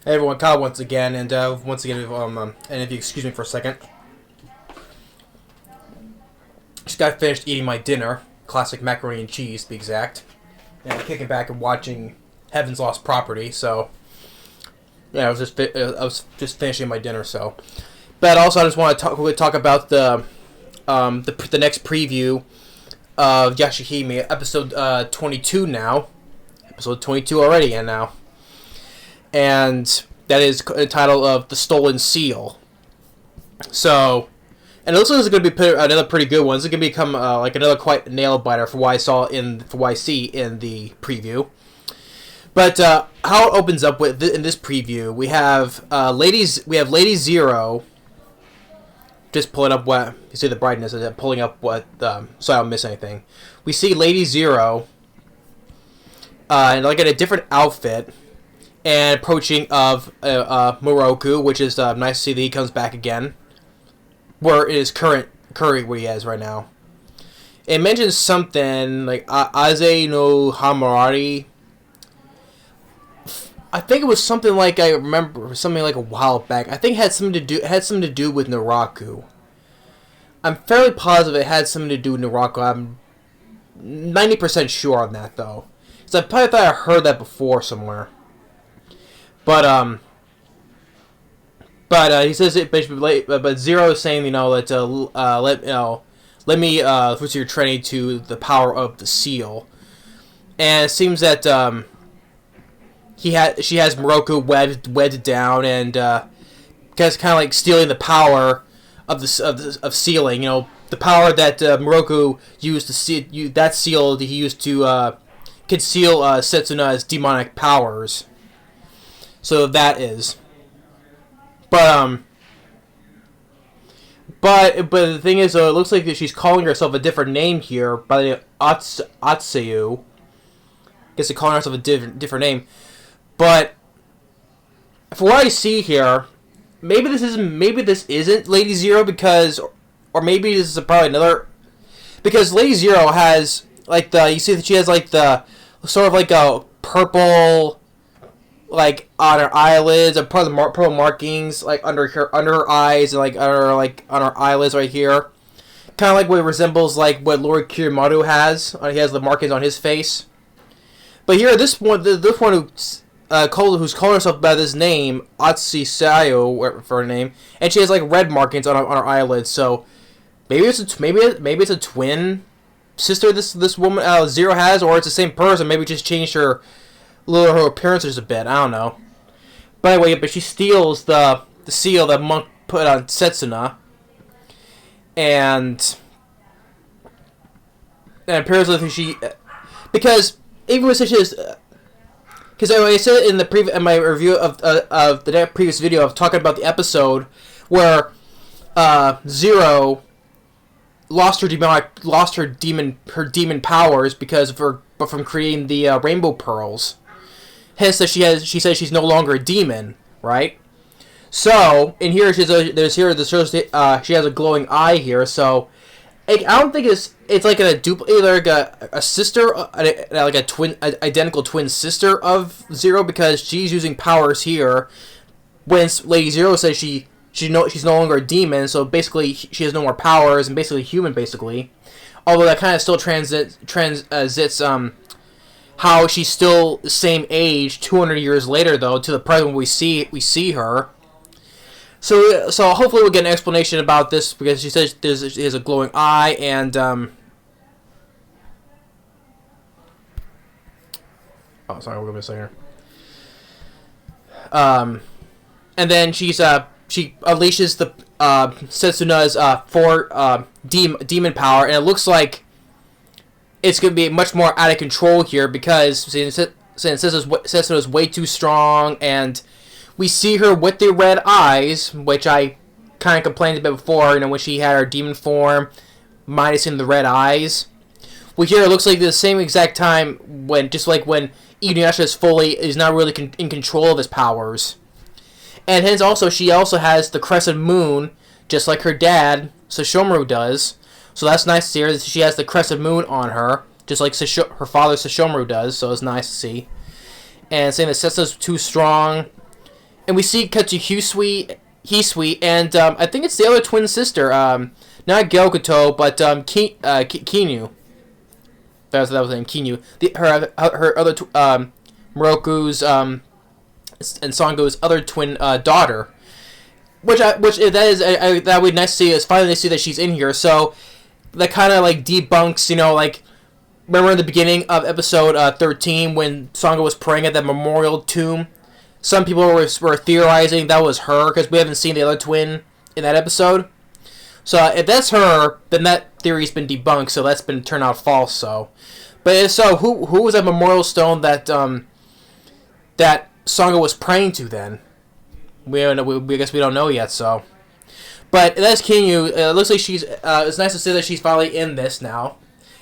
Hey everyone, Kyle once again, and and if you excuse me for a second, just got finished eating my dinner, classic macaroni and cheese to be exact, and kicking back and watching Heaven's Lost Property. So, yeah, I was just finishing my dinner. So, but also I just want to talk about the next preview of Yashahime, episode 22 now, episode 22 already, and now. And that is the title of The Stolen Seal. So, and it looks like it's going to be another pretty good one. This is going to become like another quite nail biter for what I see in the preview. But how it opens up with in this preview, we have Lady Zero. Just pulling up what you see the brightness of it, pulling up what so I don't miss anything. We see Lady Zero, and like in a different outfit. And approaching of Moroku, which is nice to see that he comes back again. Where it is current where he is right now. It mentions something like Aze no Hamarari. I think it was something like I remember something like a while back. I think it had something to do with Naraku. I'm fairly positive it had something to do with Naraku. I'm 90% sure on that though, because I probably thought I heard that before somewhere. But he says it basically. But Zero is saying, let me put your training to the power of the seal, and it seems that she has Moroku wedded down, and guys kind of like stealing the power of sealing. You know, the power that Moroku used to seal that seal that he used to conceal Setsuna's demonic powers. So that is, but the thing is, it looks like that she's calling herself a different name here by the Atsuyu. I guess they're calling herself a different name, but for what I see here, maybe this isn't Lady Zero or maybe this is probably another, because Lady Zero has like you see that she has like the sort of like a purple. Like on her eyelids, and part of the purple markings, like under her eyes, and like on her eyelids right here, kind of like what it resembles like what Lord Kirimaru has. He has the markings on his face. But here, this one who's calling herself by this name, Atsushi Sayo for her name, and she has like red markings on her eyelids. So maybe it's a twin sister this woman Zero has, or it's the same person. Maybe just changed her appearance just a bit. I don't know. But anyway, but she steals the seal that Monk put on Setsuna, and apparently she, because even with such as, because I said in my review of the previous video of talking about the episode where Zero lost her demon powers because of from creating the rainbow pearls. Hence, that she says she's no longer a demon, right? So, in here she has a glowing eye here. So, I don't think it's like a sister, like a twin, identical twin sister of Zero, because she's using powers here. When Lady Zero says she's no longer a demon, so basically she has no more powers and basically human, basically. Although that kind of still transits how she's still the same age 200 years later, though, to the present when we see her. So hopefully we'll get an explanation about this, because she says she has a glowing eye, and oh, sorry, we're gonna miss here. And then she unleashes the Setsuna's demon power, and it looks like it's going to be much more out of control here, because since Setsuna is way too strong, and we see her with the red eyes, which I kind of complained about before, when she had her demon form, minusing the red eyes. Well, here it looks like the same exact time when Inuyasha is not really in control of his powers. And hence also, she also has the crescent moon, just like her dad, Sesshomaru, does. So that's nice to hear that she has the crescent moon on her, just like her father Sesshomaru does, so it's nice to see. And saying that Setsuna's too strong, And we see cut to Hisui, and I think it's the other twin sister, not Gyokuto, but Kinu. That was the name, Kinu. Her other Moroku's and Sango's other twin daughter. That would be nice to see. Is finally to see that she's in here. So that kind of like debunks, remember in the beginning of episode 13 when Sango was praying at that memorial tomb. Some people were theorizing that was her because we haven't seen the other twin in that episode. So if that's her, then that theory's been debunked. So that's been turned out false. So, but if so, who was that memorial stone that that Sango was praying to then? We guess we don't know yet. So, but that's Kinyu. It looks like she's. It's nice to see that she's finally in this now,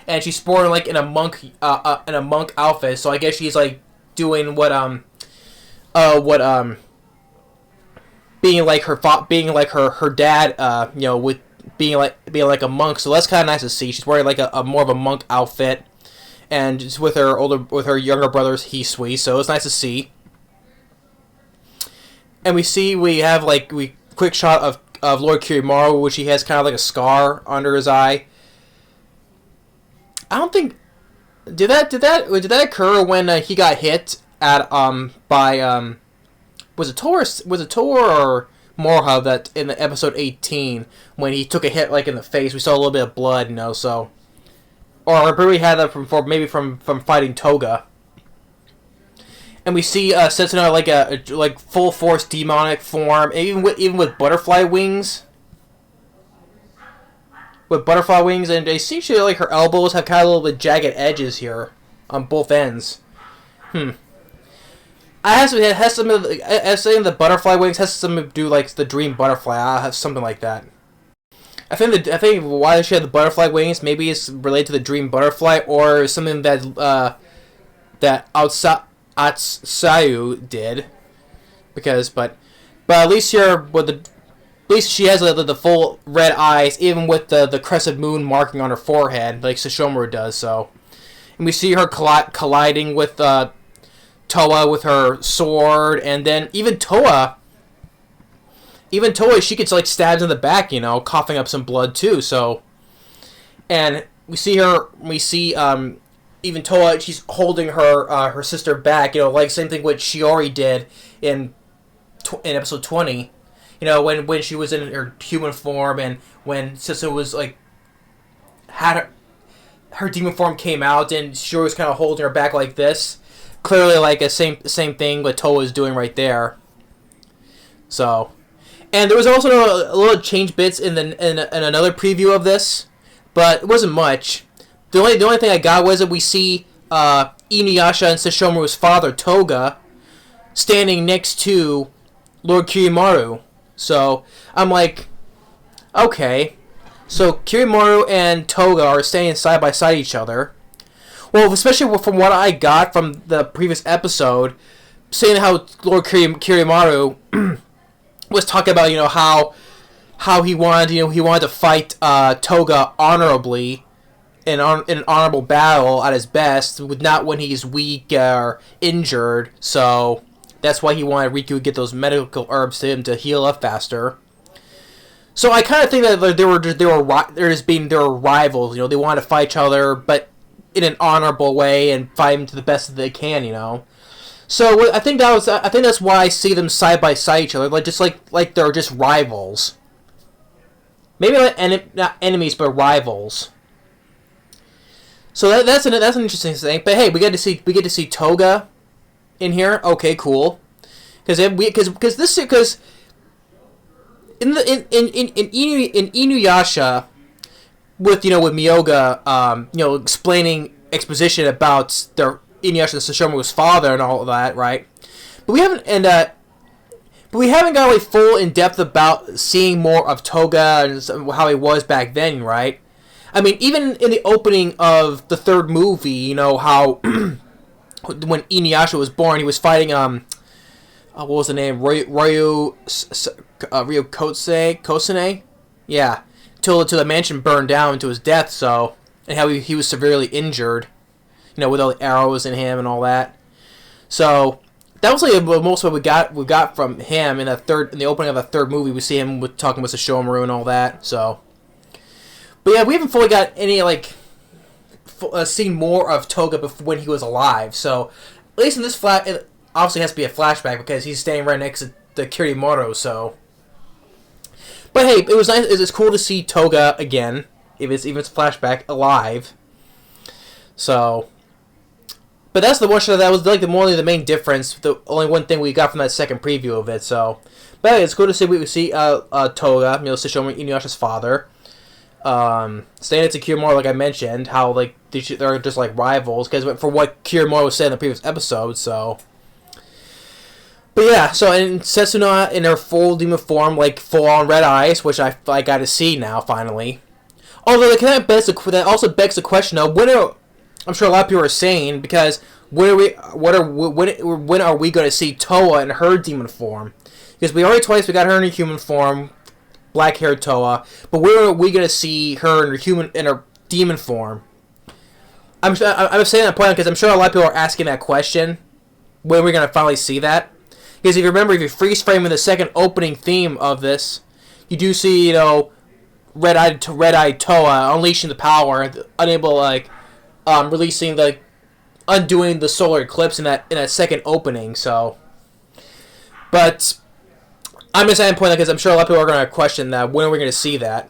and she's sporting like in a monk outfit. So I guess she's like doing being like her dad, with being like a monk. So that's kind of nice to see. She's wearing like a more of a monk outfit, and just with her younger brother's Hisui. So it's nice to see. And we have quick shot of Lord Kirimaru, which he has kind of like a scar under his eye. I don't think did that occur when he got hit at by was it Tor or Morha that in the episode 18 when he took a hit like in the face, we saw a little bit of blood, so, or I probably had that from fighting Toga. And we see Setsuna like full force demonic form, even with butterfly wings. With butterfly wings, and I see she like her elbows have kind of a little bit jagged edges here on both ends. It has something. I saying the butterfly wings has something to do like the dream butterfly. I have something like that. I think why she had the butterfly wings maybe it's related to the dream butterfly or something that Atsuyu did, but at least here at least she has the full red eyes, even with the crescent moon marking on her forehead, like Sesshomaru does. So, and we see her colliding with Toa with her sword, and then even Toa, she gets like stabbed in the back, coughing up some blood too. So, and we see even Toa, she's holding her sister back, like same thing what Shiori did in episode 20, when she was in her human form, and when Sissuna was like had her demon form came out, and Shiori was kind of holding her back like this. Clearly, like a same thing what Toa is doing right there. So, and there was also a little change bits in another preview of this, but it wasn't much. The only thing I got was that we see Inuyasha and Sesshomaru's father Toga standing next to Lord Kirimaru. So I'm like, okay, so Kirimaru and Toga are standing side by side each other. Well, especially from what I got from the previous episode, saying how Lord Kirimaru was talking about, how he wanted to fight Toga honorably in an honorable battle at his best, not when he's weak or injured. So that's why he wanted Riku to get those medical herbs to him to heal up faster. So I kind of think that they were rivals. They wanted to fight each other, but in an honorable way and fight them to the best that they can, So I think that's why I see them side by side each other, like they're just rivals. Maybe not enemies, but rivals. So that's an interesting thing. But hey, we get to see Toga in here. Okay, cool. Because in Inuyasha, with Myoga, explaining exposition about their Inuyasha and Sesshomaru's father and all of that, right? But we haven't got like full in depth about seeing more of Toga and how he was back then, right? I mean, even in the opening of the third movie, how when Inuyasha was born, he was fighting what was the name? Ryu Kosune? Yeah. Till the mansion burned down to his death, so, and how he was severely injured, with all the arrows in him and all that. So, that was like the most what we got from him in the opening of the third movie. We see him talking with Sesshomaru and all that. So, but yeah, we haven't fully got any like seen more of Toga before when he was alive. So, at least in this it obviously has to be a flashback because he's standing right next to the Kirimoto. So, but hey, it was nice. It's cool to see Toga again, even if it's a flashback, alive. So. But that's the one shot that was like the main difference. The only one thing we got from that second preview of it. So, but hey, it's cool to see we see Toga, Sesshomaru Inuyasha's father, standing to Kirimoto, like I mentioned, how like they're just like rivals because for what Kirimoto said in the previous episode. So, but yeah, so and Setsuna in her full demon form, like full on red eyes, which I got to see now finally. Although that also begs the question of I'm sure a lot of people are saying because when are we going to see Toa in her demon form? Because we already we got her in her human form, black haired Toa, but when are we going to see her in her demon form? I'm saying that point because I'm sure a lot of people are asking that question. When are we going to finally see that? Because if you remember, if you freeze frame in the second opening theme of this, you do see red-eyed Toa unleashing the power, unable releasing undoing the solar eclipse in that second opening. So, but I'm just saying point because I'm sure a lot of people are going to question that. When are we going to see that?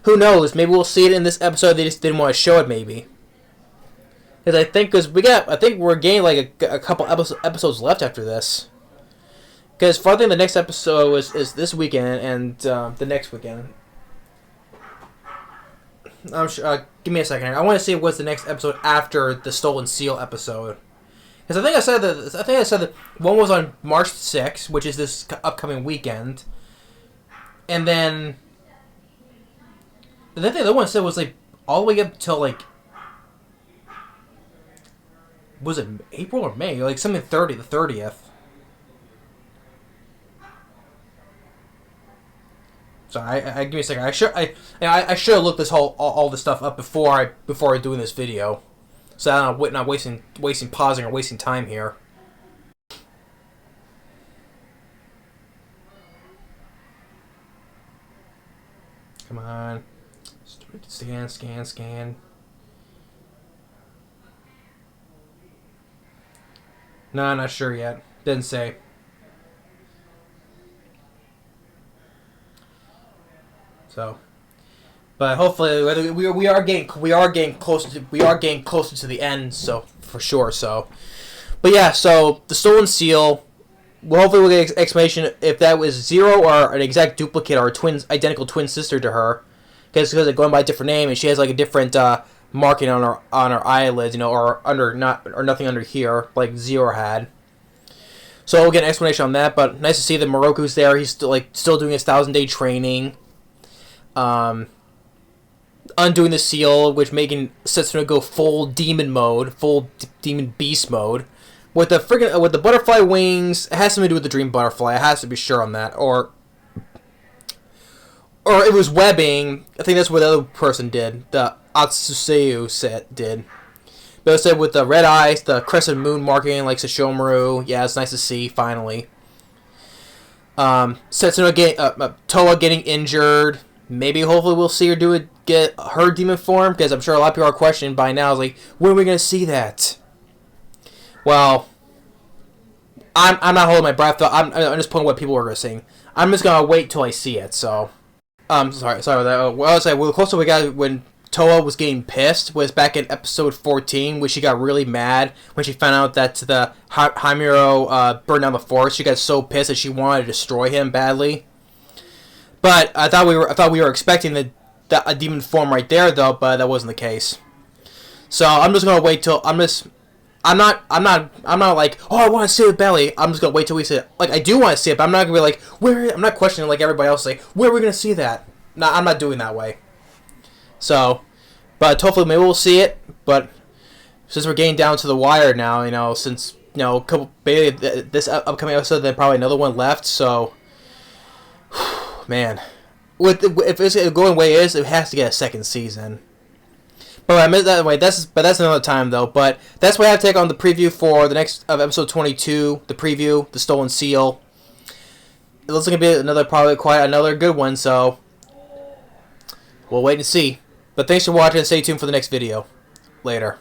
Who knows? Maybe we'll see it in this episode. They just didn't want to show it. Maybe because I think we're getting like a couple episodes left after this. Because I think the next episode is this weekend and the next weekend. I'm sure. Give me a second here. I want to see what's the next episode after the Stolen Seal episode. Because I think I said that one was on March 6th, which is this upcoming weekend, and then the other one said was like all the way up till like was it April or May? Like something the 30th. So I give me a second. I should have looked this all this stuff up before doing this video, so I'm not wasting pausing or wasting time here. Come on, scan. No, I'm not sure yet. Didn't say. So, but hopefully we are getting closer to the end. So for sure. So, but yeah. So the Stolen Seal. Well, hopefully we'll get an explanation if that was Zero or an exact duplicate or identical twin sister to her, because they're going by a different name and she has like a different marking on her eyelids, or nothing under here like Zero had. So we'll get an explanation on that. But nice to see that Moroku's there. He's still doing his 1,000-day training. Undoing the seal, which making Setsuna go full demon mode, full demon beast mode, with the butterfly wings. It has something to do with the dream butterfly. It has to be sure on that, or it was webbing. I think that's what the other person did. The Atsuseu did. But it said with the red eyes, the crescent moon marking like Sesshomaru. Yeah, it's nice to see finally. Setsuna Toa getting injured. Maybe hopefully we'll see her get her demon form, because I'm sure a lot of people are questioning by now. It's like, when are we going to see that? Well, I'm not holding my breath. I'm just putting what people are saying. I'm just going to wait till I see it. So, sorry about that. Well, I was like, the closest we got when Toa was getting pissed was back in episode 14, where she got really mad when she found out that the Hamiro burned down the forest. She got so pissed that she wanted to destroy him badly. But I thought we were expecting a demon form right there, though, but that wasn't the case. So I'm just gonna wait till I'm not like, oh, I want to see the belly. I'm just gonna wait till we see it. Like, I do want to see it, but I'm not gonna be like, where? I'm not questioning like everybody else, like, where are we gonna see that? No, I'm not doing that way. So, but hopefully maybe we'll see it. But since we're getting down to the wire now, since this upcoming episode, then probably another one left. So. Man, if it's going way it has to get a second season. But I meant that way. That's another time though. But that's what I have to take on the preview for the next of episode 22. The preview, the Stolen Seal. It looks like it'll be another good one. So we'll wait and see. But thanks for watching. And stay tuned for the next video. Later.